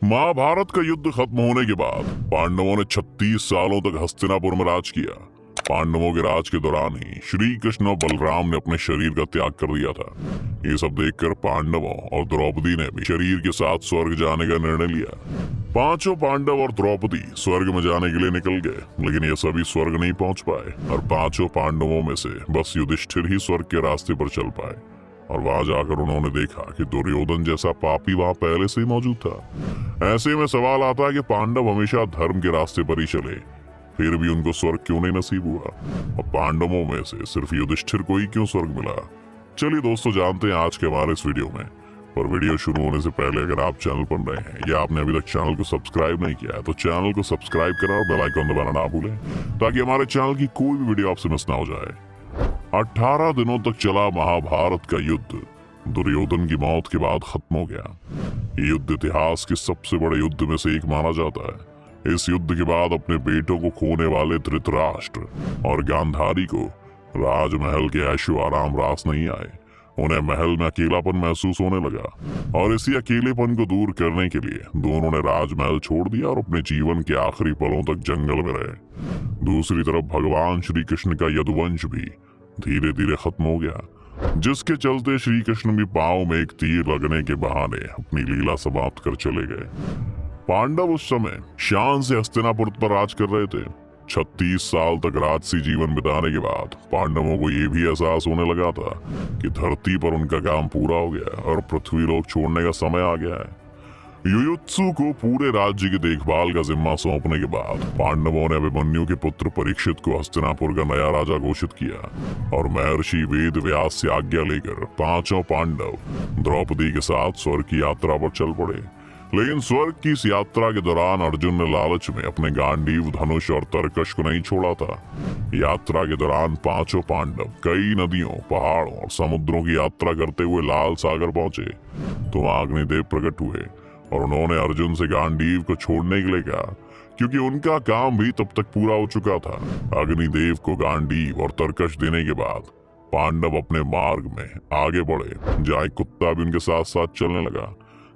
महाभारत का युद्ध खत्म होने के बाद पांडवों ने 36 सालों तक हस्तिनापुर में राज किया। पांडवों के राज के दौरान ही श्री कृष्ण और बलराम ने अपने शरीर का त्याग कर दिया था। ये सब देखकर पांडवों और द्रौपदी ने भी शरीर के साथ स्वर्ग जाने का निर्णय लिया। पांचों पांडव और द्रौपदी स्वर्ग में जाने के लिए निकल गए, लेकिन ये सभी स्वर्ग नहीं पहुंच पाए और पांचों पांडवों में से बस युधिष्ठिर ही स्वर्ग के रास्ते पर चल पाए। और वहां जाकर उन्होंने देखा कि दुर्योधन जैसा पापी वहां पहले से ही मौजूद था। ऐसे में सवाल आता है कि पांडव हमेशा धर्म के रास्ते पर ही चले, फिर भी उनको स्वर्ग क्यों नहीं नसीब हुआ, और पांडवों में से सिर्फ युधिष्ठिर को ही क्यों स्वर्ग मिला। चलिए दोस्तों, जानते हैं आज के हमारे इस वीडियो में। और वीडियो शुरू होने से पहले अगर आप चैनल पर नए हैं या आपने अभी तक चैनल को सब्सक्राइब नहीं किया है तो चैनल को सब्सक्राइब करें और बेल आइकन दबाना ना भूलें, ताकि हमारे चैनल की कोई भी वीडियो आपसे मिस ना हो जाए। 18 दिनों तक चला महाभारत का युद्ध दुर्योधन की मौत के बाद खत्म हो गया। ये युद्ध इतिहास के सबसे बड़े युद्ध में से एक माना जाता है। इस युद्ध के बाद अपने बेटों को खोने वाले धृतराष्ट्र और गांधारी को राजमहल के ऐशो आराम रास नहीं आए। उन्हें महल में अकेलापन महसूस होने लगा, और इसी अकेलेपन को दूर करने के लिए दोनों ने राजमहल छोड़ दिया और अपने जीवन के आखिरी पलों तक जंगल में रहे। दूसरी तरफ भगवान श्री कृष्ण का यदुवंश भी धीरे धीरे खत्म हो गया, जिसके चलते श्री कृष्ण भी पांव में एक तीर लगने के बहाने अपनी लीला समाप्त कर चले गए। पांडव उस समय शान से हस्तिनापुर पर राज कर रहे थे। 36 साल तक राजसी जीवन बिताने के बाद पांडवों को यह भी एहसास होने लगा था कि धरती पर उनका काम पूरा हो गया और पृथ्वी लोक छोड़ने का समय आ गया है। युयुत्सु को पूरे राज्य की देखभाल का जिम्मा सौंपने के बाद पांडवों ने अभिमन्यु के पुत्र परीक्षित को हस्तिनापुर का नया राजा घोषित किया, और महर्षि वेद व्यास से आज्ञा लेकर पांचों पांडव द्रौपदी के साथ स्वर्ग की यात्रा पर चल पड़े। लेकिन स्वर्ग की इस यात्रा के दौरान अर्जुन ने लालच में अपने गांडीव, धनुष और तरकश को नहीं छोड़ा था। यात्रा के दौरान पांचों पांडव कई नदियों, पहाड़ों और समुद्रों की यात्रा करते हुए लाल सागर पहुंचे तो वहां अग्निदेव प्रकट हुए, और उन्होंने अर्जुन से गांडीव को छोड़ने के लिए कहा, क्योंकि उनका काम भी तब तक पूरा हो चुका था। अग्निदेव को गांडीव और तरकश देने के बाद पांडव अपने मार्ग में आगे बढ़े, जहाँ एक कुत्ता भी उनके साथ साथ चलने लगा।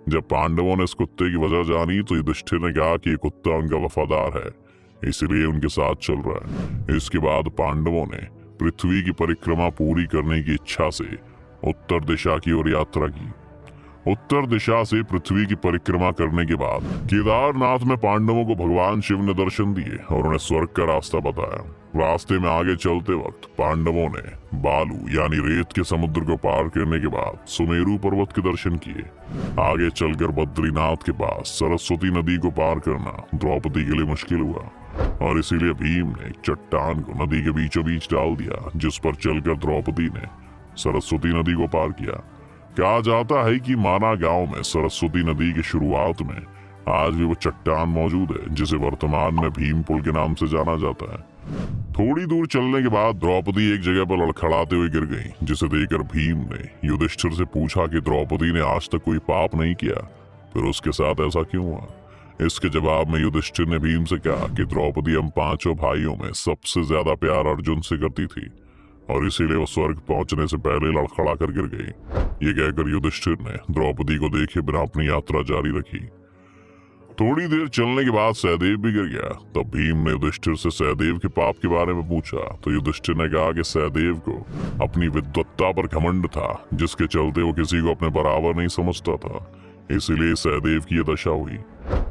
जब पांडवों ने इस कुत्ते की वजह जानी तो युधिष्ठिर ने कहा कि ये कुत्ता उनका वफादार है, इसलिए उनके साथ चल रहा है। इसके बाद पांडवों ने पृथ्वी की परिक्रमा पूरी करने की इच्छा से उत्तर दिशा की ओर यात्रा की। उत्तर दिशा से पृथ्वी की परिक्रमा करने के बाद केदारनाथ में पांडवों को भगवान शिव ने दर्शन दिए और उन्हें स्वर्ग का रास्ता बताया। रास्ते में आगे चलते वक्त पांडवों ने बालू यानी रेत के समुद्र को पार करने के बाद सुमेरु पर्वत के दर्शन किए। आगे चलकर बद्रीनाथ के पास सरस्वती नदी को पार करना द्रौपदी के लिए मुश्किल हुआ, और इसीलिए भीम ने एक चट्टान को नदी के बीचों बीच डाल दिया, जिस पर चलकर द्रौपदी ने सरस्वती नदी को पार किया। कहा जाता है कि माना गांव में सरस्वती नदी की शुरुआत में आज भी वो चट्टान मौजूद है, जिसे वर्तमान में भीम पुल के नाम से जाना जाता है। थोड़ी दूर चलने के बाद द्रौपदी एक जगह पर लड़खड़ाते हुए गिर गई, जिसे देखकर भीम ने युधिष्ठिर से पूछा कि द्रौपदी ने आज तक कोई पाप नहीं किया, फिर उसके साथ ऐसा क्यों हुआ। इसके जवाब में युधिष्ठिर ने भीम से कहा कि द्रौपदी हम पांचों भाइयों में सबसे ज्यादा प्यार अर्जुन से करती थी, और इसीलिए वो स्वर्ग पहुंचने से पहले लड़खड़ा कर गिर गई। ये कहकर युधिष्ठिर ने द्रौपदी को देखे बिना अपनी यात्रा जारी रखी। थोड़ी देर चलने के बाद सहदेव भी गिर गया। तब भीम ने युधिष्ठिर से सहदेव के पाप के बारे में पूछा तो युधिष्ठिर ने कहा कि सहदेव को अपनी विद्वत्ता पर घमंड था, जिसके चलते वो किसी को अपने बराबर नहीं समझता था, इसीलिए सहदेव की यह दशा हुई।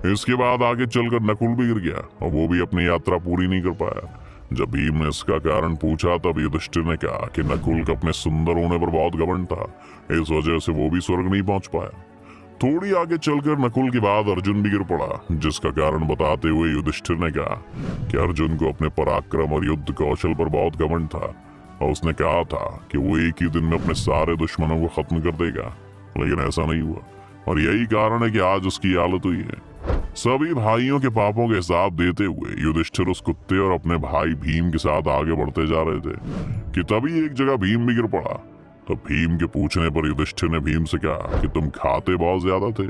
इसके बाद आगे चलकर नकुल भी गिर गया, और वो भी अपनी यात्रा पूरी नहीं कर पाया। जब भीम ने इसका कारण पूछा तब युधिष्ठिर ने कहा कि नकुल का अपने सुंदर होने पर बहुत घमंड था, इस वजह से वो भी स्वर्ग नहीं पहुंच पाया। थोड़ी आगे चलकर नकुल के बाद अर्जुन भी गिर पड़ा, जिसका कारण बताते हुए युधिष्ठिर ने कहा कि अर्जुन को अपने पराक्रम और युद्ध कौशल पर बहुत घमंड था, और उसने कहा था कि वो एक ही दिन में अपने सारे दुश्मनों को खत्म कर देगा, लेकिन ऐसा नहीं हुआ, और यही कारण है कि आज उसकी हालत हुई है। सभी भाइयों के पापों के हिसाब देते हुए युधिष्ठिर उस कुत्ते और अपने भाई भीम के साथ आगे बढ़ते जा रहे थे कि तभी एक जगह भीम भी गिर पड़ा। तो भीम के पूछने पर युधिष्ठिर ने भीम से कहा कि तुम खाते बहुत ज्यादा थे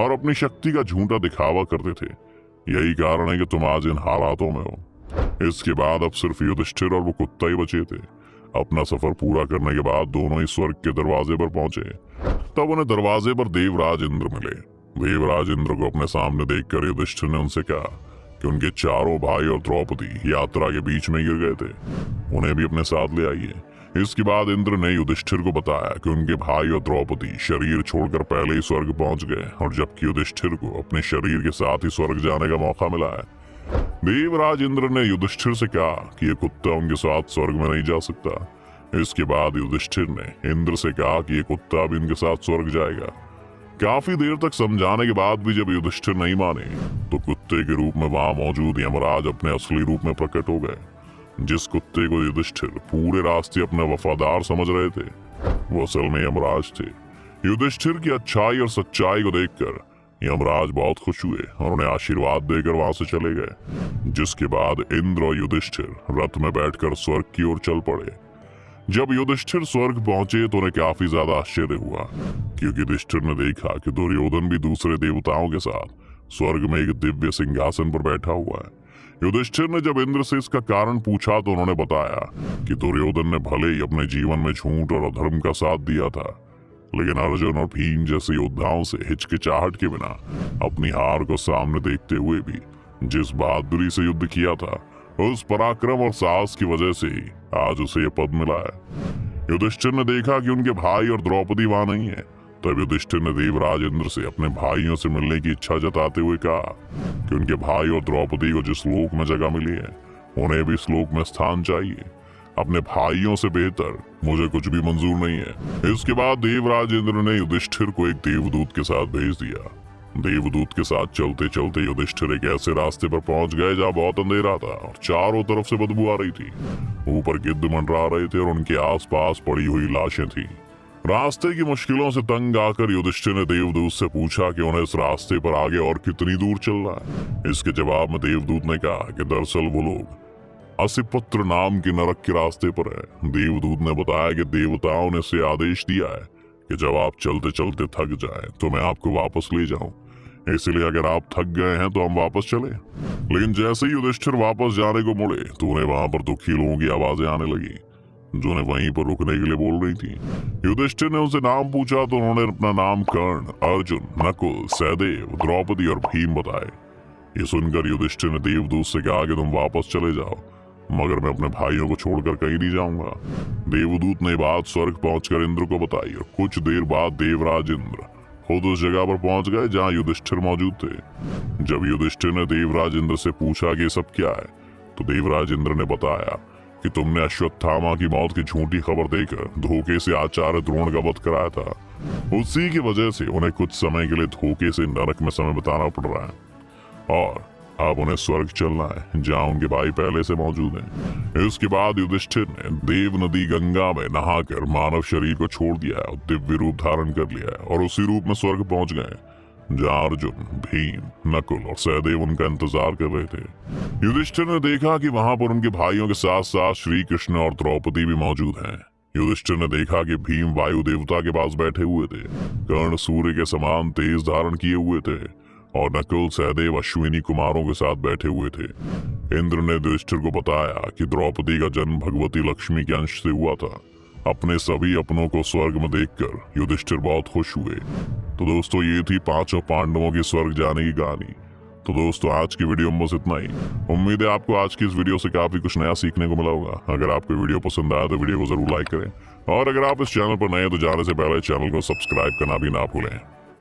और अपनी शक्ति का झूठा दिखावा करते थे, यही कारण है कि तुम आज इन हालातों में हो। इसके बाद अब सिर्फ युधिष्ठिर और वो कुत्ता ही बचे थे। अपना सफर पूरा करने के बाद दोनों ही स्वर्ग के दरवाजे पर पहुंचे। तब उन्हें दरवाजे पर देवराज इंद्र मिले। देवराज इंद्र को अपने सामने देखकर युधिष्ठिर ने उनसे कहा कि उनके चारों भाई और द्रौपदी यात्रा के बीच में गिर गए थे, उन्हें भी अपने साथ ले आइए। इसके बाद इंद्र ने युधिष्ठिर को बताया कि उनके भाई और द्रौपदी शरीर छोड़कर पहले ही स्वर्ग पहुंच गए, और जबकि युधिष्ठिर को अपने शरीर के साथ ही स्वर्ग जाने का मौका मिला है। देवराज इंद्र ने युधिष्ठिर से कहा कि ये कुत्ता उनके साथ स्वर्ग में नहीं जा सकता। इसके बाद युधिष्ठिर ने इंद्र से कहा कि ये कुत्ता भी उनके साथ स्वर्ग जाएगा। काफी देर तक समझाने के बाद भी जब युधिष्ठिर नहीं माने तो कुत्ते के रूप में वहां मौजूद यमराज अपने असली रूप में प्रकट हो गए। जिस कुत्ते को युधिष्ठिर पूरे रास्ते अपना वफादार समझ रहे थे, वो असल में यमराज थे। युधिष्ठिर की अच्छाई और सच्चाई को देखकर यमराज बहुत खुश हुए और उन्हें आशीर्वाद देकर वहां से चले गए। जिसके बाद इंद्र और युधिष्ठिर रथ में बैठकर स्वर्ग की ओर चल पड़े। जब युधिष्ठिर स्वर्ग पहुंचे तो उन्हें काफी ज्यादा आश्चर्य हुआ, क्योंकि युधिष्ठिर ने देखा कि दुर्योधन भी दूसरे देवताओं के साथ स्वर्ग में एक दिव्य सिंहासन पर बैठा हुआ है। युधिष्ठिर ने जब इंद्र से इसका कारण पूछा तो उन्होंने बताया कि दुर्योधन ने भले ही अपने जीवन में झूठ और अधर्म का साथ दिया था, लेकिन अर्जुन और भीम जैसे योद्धाओं से हिचकिचाहट के बिना अपनी हार को सामने देखते हुए भी जिस बहादुरी से युद्ध किया था, उस पराक्रम और साहस की वजह से ही आज उसे यह पद मिला है। युधिष्ठिर ने देखा कि उनके भाई और द्रौपदी वहां नहीं है। तब युधिष्ठिर ने देवराज इंद्र से अपने भाइयों से मिलने की इच्छा जताते हुए कहा कि उनके भाई और द्रौपदी को जिस लोक में जगह मिली है, उन्हें भी इस लोक में स्थान चाहिए। अपने भाइयों से बेहतर मुझे कुछ भी मंजूर नहीं है। इसके बाद देवराज इंद्र ने युधिष्ठिर को एक देवदूत के साथ भेज दिया। देवदूत के साथ चलते चलते युधिष्ठिर एक ऐसे रास्ते पर पहुंच गए जहाँ बहुत अंधेरा था और चारों तरफ से बदबू आ रही थी। ऊपर गिद्ध मंडरा रहे थे और उनके आसपास पड़ी हुई लाशें थी। रास्ते की मुश्किलों से तंग आकर युधिष्ठिर ने देवदूत से पूछा कि उन्हें इस रास्ते पर आगे और कितनी दूर चलना है। इसके जवाब में देवदूत ने कहा कि दरअसल वो लोग असिपत्र नाम के नरक के रास्ते पर है। देवदूत ने बताया कि देवताओं ने इसे आदेश दिया है कि जब आप चलते चलते थक जाए तो मैं आपको वापस ले जाऊं, इसलिए अगर आप थक गए हैं तो हम वापस चले। लेकिन जैसे ही युधिष्ठिर वापस जाने को मुड़े तो उन्हें वहां पर दुखी लोगों की आवाजें आने लगी, जो उन्हें वहीं पर रुकने के लिए बोल रही थी। युधिष्ठिर ने उनसे नाम पूछा तो उन्होंने अपना नाम कर्ण, अर्जुन, नकुल, सहदेव, द्रौपदी और भीम बताए। ये सुनकर युधिष्ठिर ने देवदूत से कहा कि तुम वापस चले जाओ, मगर मैं अपने भाइयों को छोड़कर कहीं नहीं जाऊंगा। देवदूत ने बात स्वर्ग पहुंचकर इंद्र को बताई और कुछ देर बाद देवराज इंद्र खुद उस जगह पर पहुंच गए जहां युधिष्ठिर मौजूद थे। जब युधिष्ठिर ने देवराज इंद्र से पूछा कि सब क्या है, तो देवराज इंद्र ने बताया कि तुमने अश्वत्थामा की मौत की झूठी खबर देकर धोखे से आचार्य द्रोण का वध कराया था। उसी की वजह से उन्हें कुछ समय के लिए धोखे से नरक में समय बिताना पड़ रहा है और अब उन्हें स्वर्ग चलना है जहां उनके भाई पहले से मौजूद हैं। इसके बाद युधिष्ठिर ने देव नदी गंगा में नहाकर मानव शरीर को छोड़ दिया और दिव्य रूप धारण कर लिया है और उसी रूप में स्वर्ग पहुंच गए जहां अर्जुन, भीम, नकुल और सहदेव उनका इंतजार कर रहे थे। युधिष्ठिर ने देखा कि वहां पर उनके भाइयों के साथ साथ श्री कृष्ण और द्रौपदी भी मौजूद हैं। युधिष्ठिर ने देखा कि भीम वायु देवता के पास बैठे हुए थे, कर्ण सूर्य के समान तेज धारण किए हुए थे और नकुल, सहदेव अश्विनी कुमारों के साथ बैठे हुए थे। इंद्र ने युधिष्ठिर को बताया कि द्रौपदी का जन्म भगवती लक्ष्मी के अंश से हुआ था। अपने सभी अपनों को स्वर्ग में देखकर युधिष्ठिर बहुत खुश हुए। तो दोस्तों, ये थी पांचों पांडवों की स्वर्ग जाने की कहानी। तो दोस्तों, आज की वीडियो में बस इतना ही। उम्मीद है आपको आज की इस वीडियो से काफी कुछ नया सीखने को मिला होगा। अगर आपको वीडियो पसंद आया तो वीडियो को जरूर लाइक करें और अगर आप इस चैनल पर नए हैं तो जाने से पहले चैनल को सब्सक्राइब करना भी ना भूलें।